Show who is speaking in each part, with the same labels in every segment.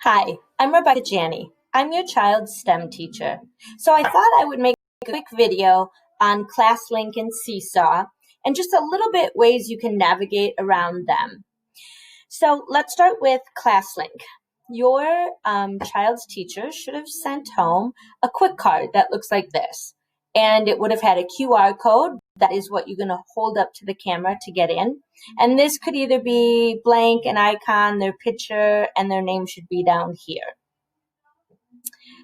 Speaker 1: Hi, I'm Rebecca Janney. I'm your child's STEM teacher. So I thought I would make a quick video on Class Link and Seesaw and just a little bit ways you can navigate around them. So let's start with Class Link. Your child's teacher should have sent home a quick card that looks like this. And it would have had a QR code. That is what you're going to hold up to the camera to get in. And this could either be blank, an icon, their picture, and their name should be down here.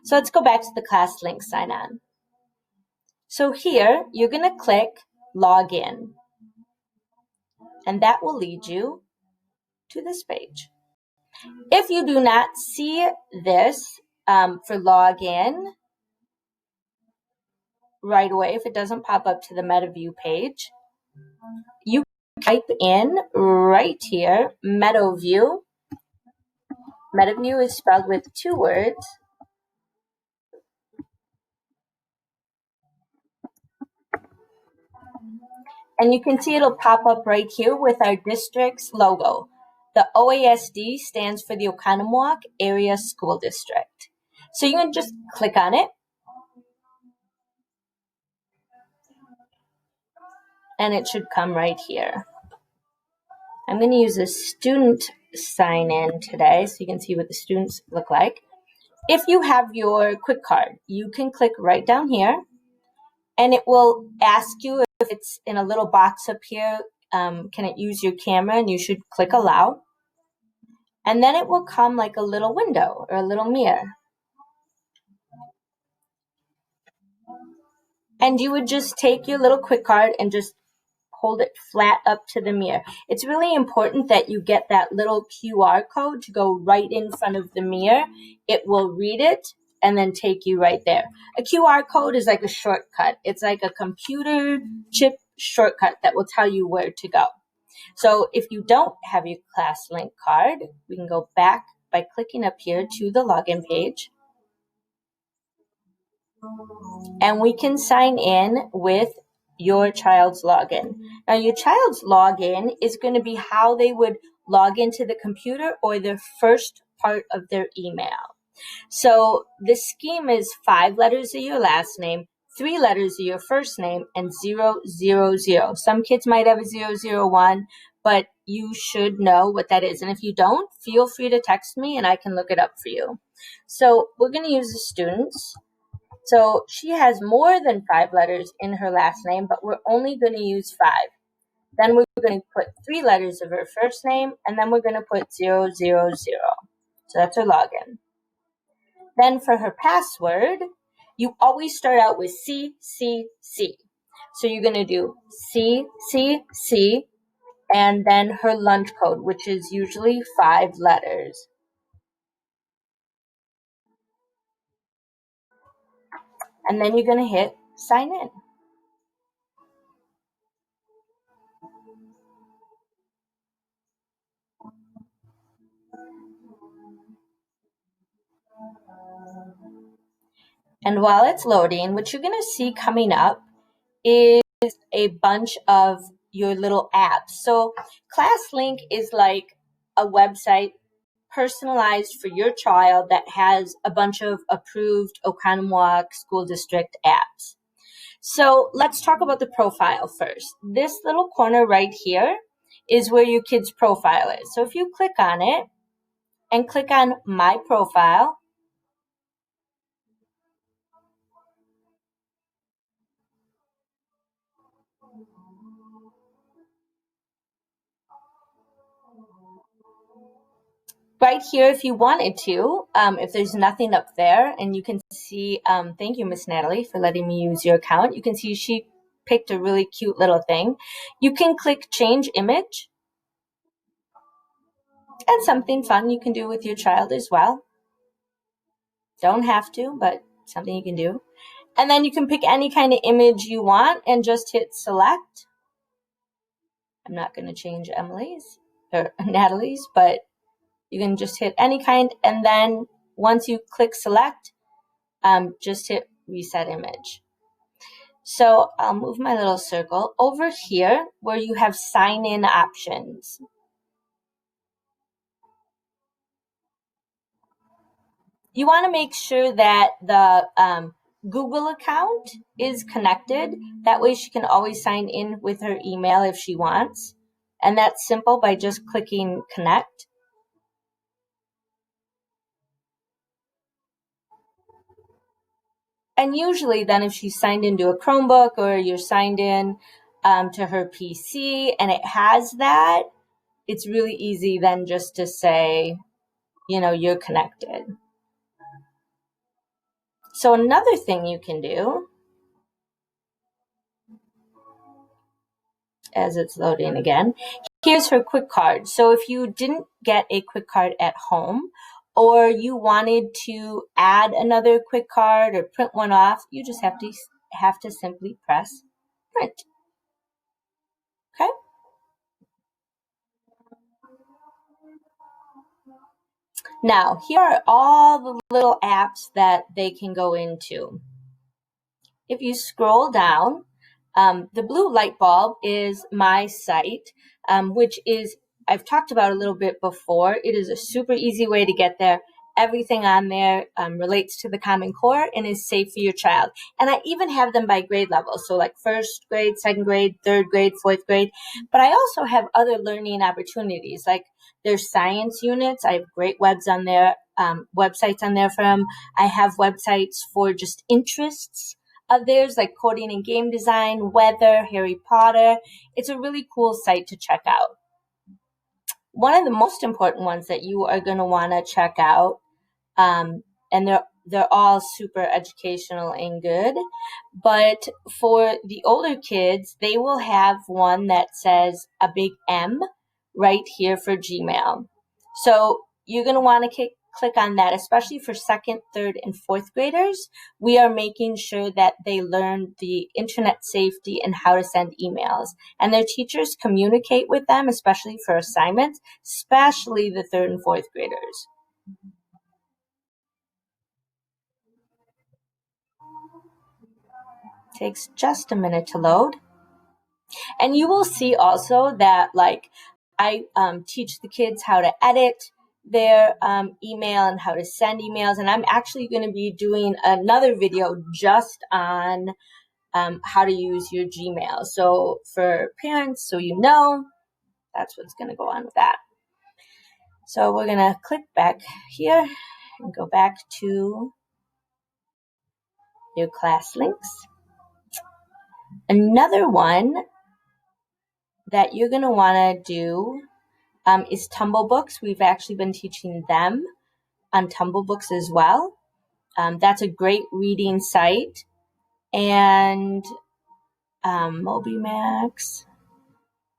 Speaker 1: So let's go back to the Class Link sign on. So here, you're going to click Log In. And that will lead you to this page. If you do not see this for Log In right away, if it doesn't pop up to the MetaView page, you type in right here, MetaView. MetaView is spelled with 2 words. And you can see it'll pop up right here with our district's logo. The OASD stands for the Oconomowoc Area School District. So you can just click on it. And it should come right here. I'm going to use a student sign in today so you can see what the students look like. If you have your quick card, you can click right down here and it will ask you if it's in a little box up here, can it use your camera, and you should click allow. And then it will come like a little window or a little mirror. And you would just take your little quick card and just hold it flat up to the mirror. It's really important that you get that little QR code to go right in front of the mirror. It will read it and then take you right there. A QR code is like a shortcut. It's like a computer chip shortcut that will tell you where to go. So if you don't have your Class Link card, we can go back by clicking up here to the login page. And we can sign in with your child's login. Now, your child's login is going to be how they would log into the computer or the first part of their email. So the scheme is 5 letters of your last name, 3 letters of your first name, and 000. Some kids might have a 001, but you should know what that is. And if you don't, feel free to text me and I can look it up for you. So we're going to use the students. So she has more than 5 letters in her last name, but we're only going to use 5. Then we're going to put 3 letters of her first name, and then we're going to put 000. So that's her login. Then for her password, you always start out with CCC. So you're going to do CCC, and then her lunch code, which is usually 5 letters. And then you're going to hit sign in. And while it's loading, what you're going to see coming up is a bunch of your little apps. So ClassLink is like a website personalized for your child that has a bunch of approved Oconomowoc School District apps. So let's talk about the profile first. This little corner right here is where your kid's profile is. So if you click on it and click on My Profile, right here, if you wanted to, if there's nothing up there, and you can see, thank you, Miss Natalie, for letting me use your account. You can see she picked a really cute little thing. You can click Change Image, and something fun you can do with your child as well. Don't have to, but something you can do. And then you can pick any kind of image you want and just hit Select. I'm not going to change Emily's or Natalie's, but you can just hit any kind, and then once you click select, just hit reset image. So I'll move my little circle over here where you have sign in options. You want to make sure that the Google account is connected. That way she can always sign in with her email if she wants. And that's simple by just clicking connect. And usually then if she's signed into a Chromebook or you're signed in to her PC and it has that, it's really easy then just to say, you're connected. So another thing you can do, as it's loading again, here's her quick card. So if you didn't get a quick card at home, or you wanted to add another quick card or print one off, you just have to simply press print. Okay? Now, here are all the little apps that they can go into. If you scroll down, the blue light bulb is my site, which is, I've talked about a little bit before. It is a super easy way to get there. Everything on there relates to the Common Core and is safe for your child. And I even have them by grade level. So like first grade, second grade, third grade, fourth grade. But I also have other learning opportunities. Like there's science units. I have great websites on there for them. I have websites for just interests of theirs, like coding and game design, weather, Harry Potter. It's a really cool site to check out. One of the most important ones that you are going to want to check out, and they're all super educational and good, but for the older kids, they will have one that says a big M right here for Gmail. So you're going to want to click on that, especially for second, third, and fourth graders. We are making sure that they learn the internet safety and how to send emails. And their teachers communicate with them, especially for assignments, especially the third and fourth graders. Takes just a minute to load. And you will see also that I teach the kids how to edit their email and how to send emails. And I'm actually going to be doing another video just on how to use your Gmail. So for parents, so that's what's going to go on with that. So we're going to click back here and go back to your class links. Another one that you're going to want to do is Tumble Books. We've actually been teaching them on Tumble Books as well. That's a great reading site. And MobyMax,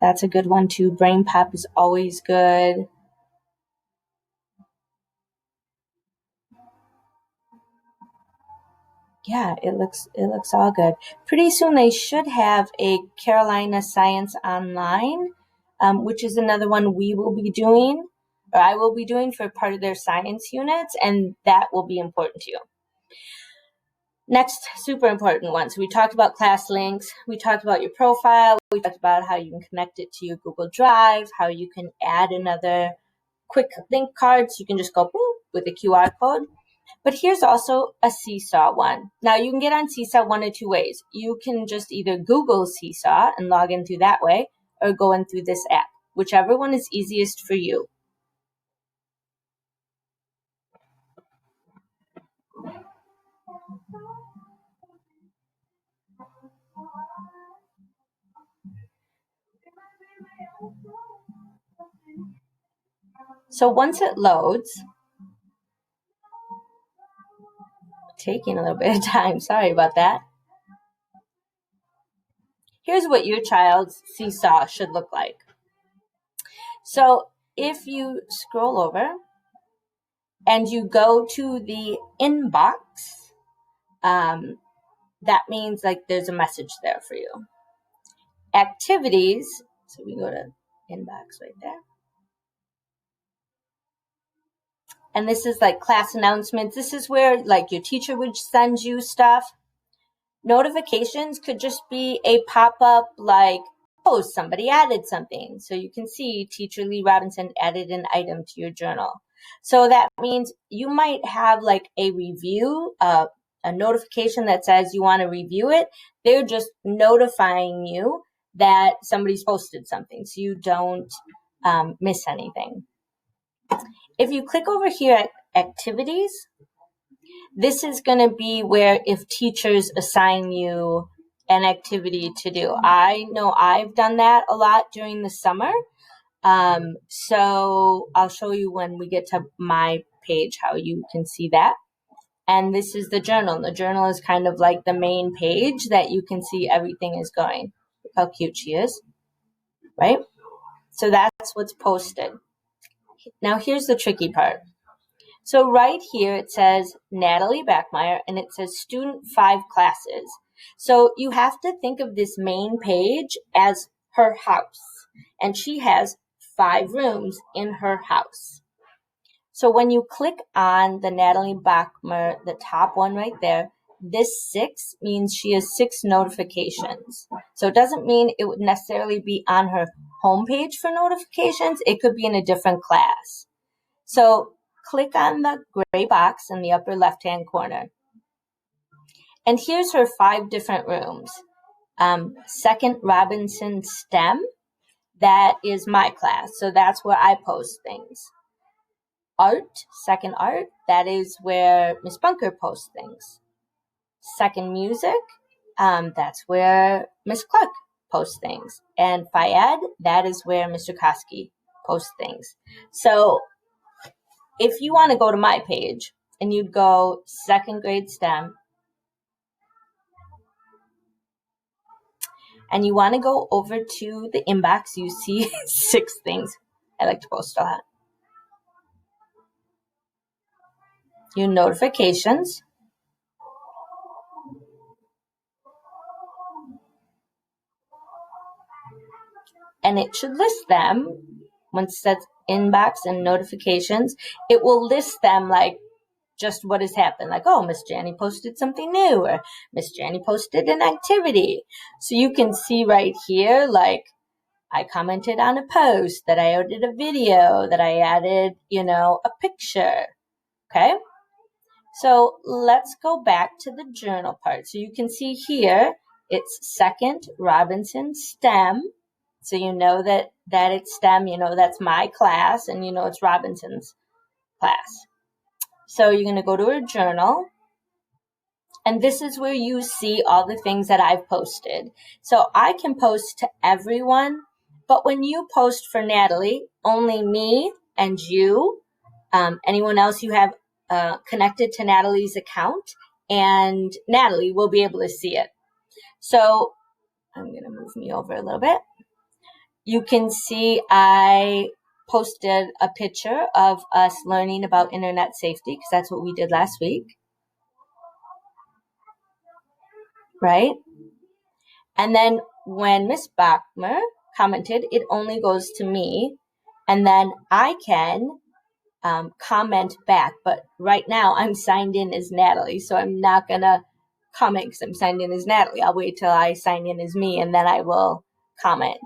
Speaker 1: that's a good one too. Brain Pop is always good. Yeah, it looks all good. Pretty soon they should have a Carolina Science Online, which is another one we will be doing, or I will be doing for part of their science units, and that will be important to you. Next, super important one. So we talked about class links. We talked about your profile. We talked about how you can connect it to your Google Drive, how you can add another quick link card. So you can just go boop with a QR code. But here's also a Seesaw one. Now you can get on Seesaw one of two ways. You can just either Google Seesaw and log in through that way, or go in through this app, whichever one is easiest for you. So once it loads, taking a little bit of time, sorry about that. Here's what your child's Seesaw should look like. So if you scroll over and you go to the inbox, that means like there's a message there for you. Activities, so we go to inbox right there. And this is like class announcements. This is where like your teacher would send you stuff. Notifications could just be a pop-up like, oh, somebody added something. So you can see Teacher Lee Robinson added an item to your journal. So that means you might have like a review, a notification that says you want to review it. They're just notifying you that somebody's posted something so you don't miss anything. If you click over here at activities, this is going to be where if teachers assign you an activity to do. I know I've done that a lot during the summer. So I'll show you when we get to my page how you can see that. And this is the journal. The journal is kind of like the main page that you can see everything is going. Look how cute she is, right? So that's what's posted. Now here's the tricky part. So right here it says Natalie Backmeyer and it says student 5 classes. So you have to think of this main page as her house. And she has 5 rooms in her house. So when you click on the Natalie Bachmer, the top one right there, this 6 means she has 6 notifications. So it doesn't mean it would necessarily be on her homepage for notifications. It could be in a different class. So click on the gray box in the upper left-hand corner. And here's her 5 different rooms. Second Robinson STEM, that is my class. So that's where I post things. Art, second art, that is where Miss Bunker posts things. Second music, that's where Miss Clark posts things. And Fayed, that is where Mr. Koski posts things. So if you want to go to my page and you'd go second grade STEM, and you want to go over to the inbox, you see 6 things. I like to post a lot. Your notifications. And it should list them. Once that's inbox and notifications, it will list them like just what has happened. Like, oh, Miss Janie posted something new, or Miss Janie posted an activity. So you can see right here, like, I commented on a post, that I added a video, that I added, a picture. Okay? So let's go back to the journal part. So you can see here, it's second Robinson STEM. So you know that it's STEM, that's my class, and it's Robinson's class. So you're going to go to her journal, and this is where you see all the things that I've posted. So I can post to everyone, but when you post for Natalie, only me and you, anyone else you have connected to Natalie's account, and Natalie will be able to see it. So I'm going to move me over a little bit. You can see I posted a picture of us learning about internet safety, because that's what we did last week, right? And then when Miss Bachmer commented, it only goes to me, and then I can comment back. But right now I'm signed in as Natalie, so I'm not going to comment because I'm signed in as Natalie. I'll wait till I sign in as me, and then I will comment.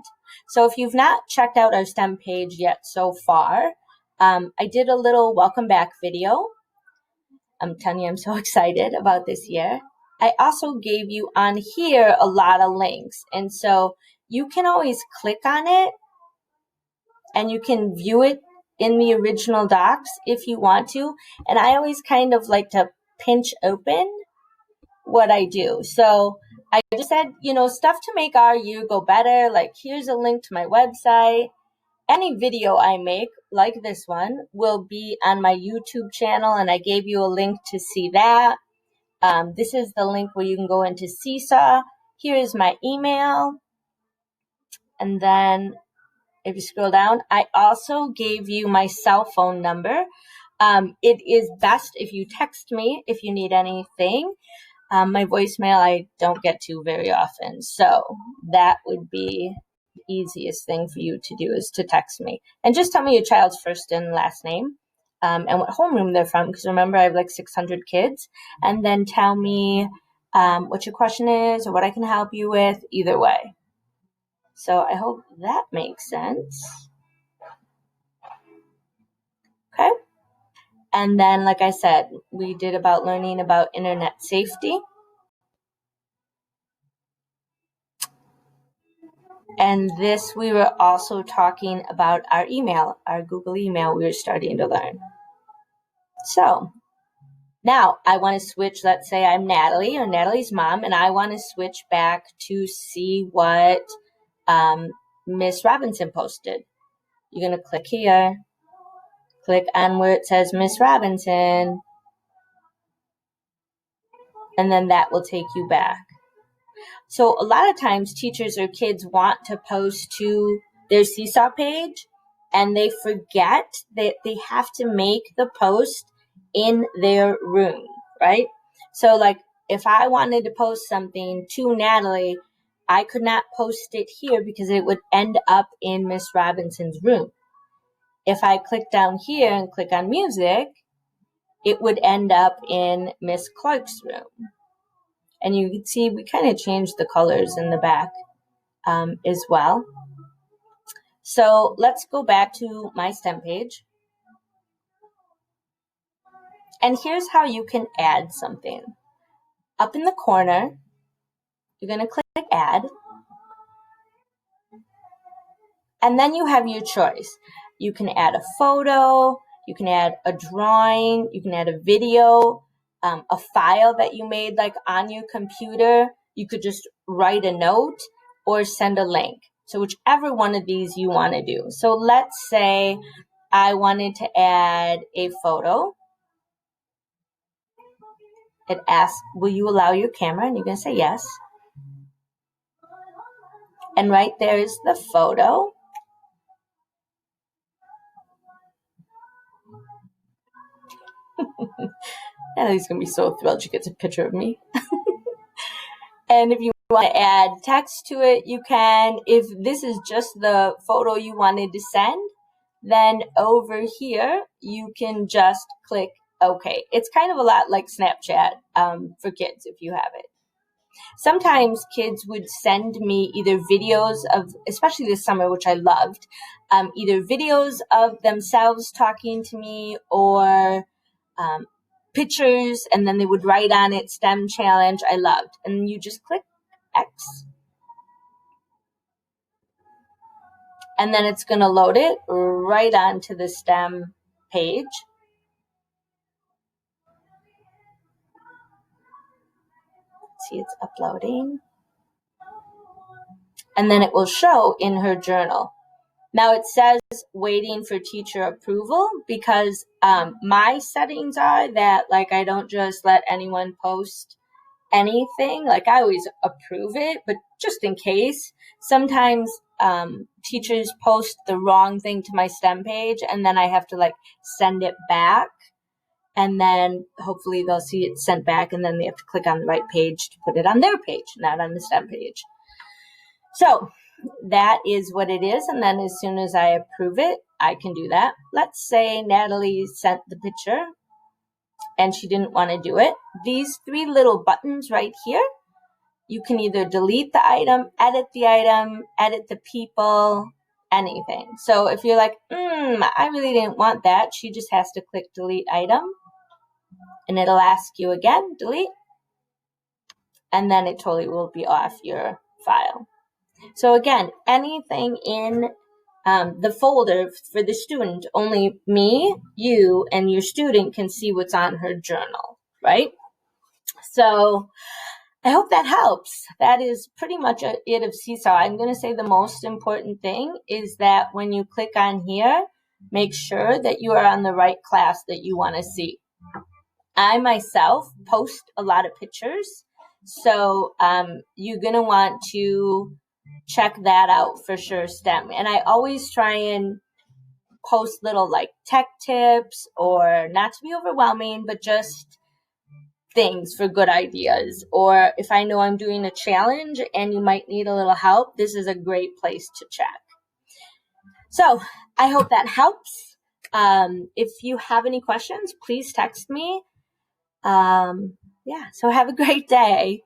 Speaker 1: So if you've not checked out our STEM page yet so far, I did a little welcome back video. I'm telling you, I'm so excited about this year. I also gave you on here a lot of links, and so you can always click on it and you can view it in the original docs if you want to. And I always kind of like to pinch open what I do. So I just said, stuff to make our year go better. Like, here's a link to my website. Any video I make, like this one, will be on my YouTube channel, and I gave you a link to see that. This is the link where you can go into Seesaw. Here is my email. And then if you scroll down, I also gave you my cell phone number. It is best if you text me if you need anything. My voicemail I don't get to very often. So that would be the easiest thing for you to do, is to text me. And just tell me your child's first and last name, and what homeroom they're from, because remember I have like 600 kids. And then tell me what your question is or what I can help you with, either way. So I hope that makes sense. Okay. And then, like I said, we did about learning about internet safety. And this, we were also talking about our email, our Google email we were starting to learn. So now I want to switch, let's say I'm Natalie or Natalie's mom, and I want to switch back to see what Miss Robinson posted. You're going to click here, click on where it says Miss Robinson, and then that will take you back. So a lot of times teachers or kids want to post to their Seesaw page and they forget that they have to make the post in their room, right? So like if I wanted to post something to Natalie, I could not post it here because it would end up in Miss Robinson's room. If I click down here and click on music, it would end up in Miss Clark's room. And you can see we kind of changed the colors in the back as well. So let's go back to my STEM page. And here's how you can add something. Up in the corner, you're going to click Add. And then you have your choice. You can add a photo, you can add a drawing, you can add a video, a file that you made like on your computer. You could just write a note or send a link. So whichever one of these you want to do. So let's say I wanted to add a photo. It asks, will you allow your camera? And you're going to say yes. And right there is the photo. Natalie's going to be so thrilled she gets a picture of me. And if you want to add text to it, you can. If this is just the photo you wanted to send, then over here, you can just click OK. It's kind of a lot like Snapchat for kids if you have it. Sometimes kids would send me either videos of, especially this summer, which I loved, either videos of themselves talking to me or pictures, and then they would write on it STEM challenge. I loved. And you just click X. And then it's going to load it right onto the STEM page. See, it's uploading. And then it will show in her journal. Now it says waiting for teacher approval because my settings are that like I don't just let anyone post anything. Like I always approve it, but just in case, sometimes teachers post the wrong thing to my STEM page and then I have to like send it back. And then hopefully they'll see it sent back and then they have to click on the right page to put it on their page, not on the STEM page. So that is what it is. And then as soon as I approve it, I can do that. Let's say Natalie sent the picture and she didn't want to do it. These three little buttons right here, you can either delete the item, edit the people, anything. So if you're like, I really didn't want that, she just has to click delete item and it'll ask you again, delete, and then it totally will be off your file. So again, anything in the folder for the student, only me, you, and your student can see what's on her journal, right? So I hope that helps. That is pretty much it of Seesaw. I'm going to say the most important thing is that when you click on here, make sure that you are on the right class that you want to see. I myself post a lot of pictures, so you're going to want to check that out for sure, STEM. And I always try and post little like tech tips or not to be overwhelming, but just things for good ideas. Or if I know I'm doing a challenge and you might need a little help, this is a great place to check. So I hope that helps. If you have any questions, please text me. So have a great day.